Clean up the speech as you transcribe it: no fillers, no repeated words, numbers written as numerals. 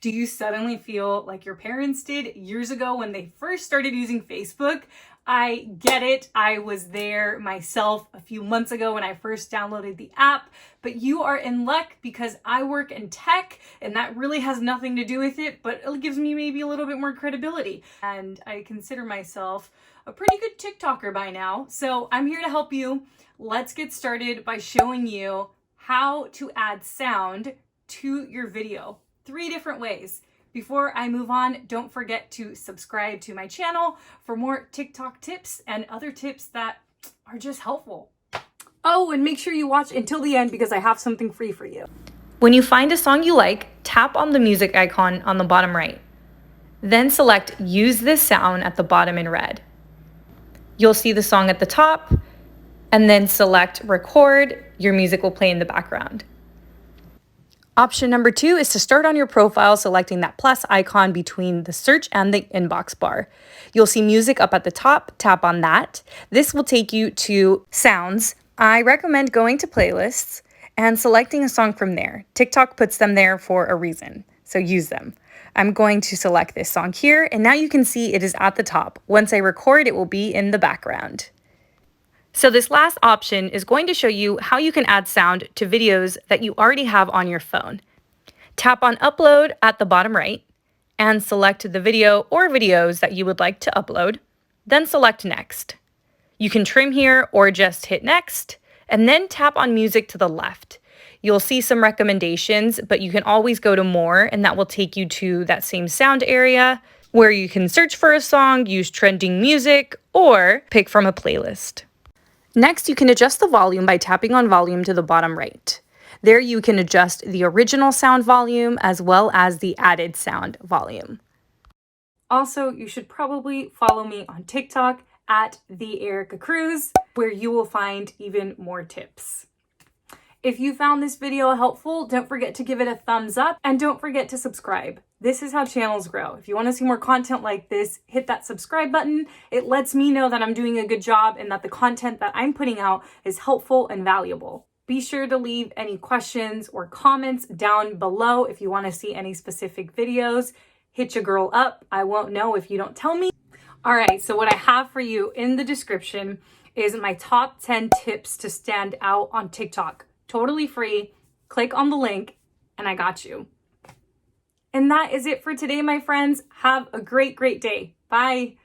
Do you suddenly feel like your parents did years ago when they first started using Facebook? I get it. I was there myself a few months ago when I first downloaded the app, but you are in luck because I work in tech and that really has nothing to do with it, but it gives me maybe a little bit more credibility. And I consider myself a pretty good TikToker by now. So I'm here to help you. Let's get started by showing you how to add sound to your video. 3 different ways. Before I move on, don't forget to subscribe to my channel for more TikTok tips and other tips that are just helpful. Oh, and make sure you watch until the end because I have something free for you. When you find a song you like, tap on the music icon on the bottom right. Then select Use this sound at the bottom in red. You'll see the song at the top, and then select Record. Your music will play in the background. Option number 2 is to start on your profile, selecting that plus icon between the search and the inbox bar. You'll see music up at the top, tap on that. This will take you to sounds. I recommend going to playlists and selecting a song from there. TikTok puts them there for a reason, so use them. I'm going to select this song here, and now you can see it is at the top. Once I record, it will be in the background. So this last option is going to show you how you can add sound to videos that you already have on your phone. Tap on Upload at the bottom right and select the video or videos that you would like to upload, then select Next. You can trim here or just hit Next, and then tap on Music to the left. You'll see some recommendations, but you can always go to More, and that will take you to that same sound area where you can search for a song, use trending music, or pick from a playlist. Next, you can adjust the volume by tapping on volume to the bottom right. There you can adjust the original sound volume as well as the added sound volume. Also, you should probably follow me on TikTok at @TheEricaCruz, where you will find even more tips. If you found this video helpful, don't forget to give it a thumbs up and don't forget to subscribe. This is how channels grow. If you want to see more content like this, hit that subscribe button. It lets me know that I'm doing a good job and that the content that I'm putting out is helpful and valuable. Be sure to leave any questions or comments down below if you want to see any specific videos. Hit your girl up. I won't know if you don't tell me. All right, so what I have for you in the description is my top 10 tips to stand out on TikTok. Totally free. Click on the link and I got you. And that is it for today, my friends. Have a great day. Bye.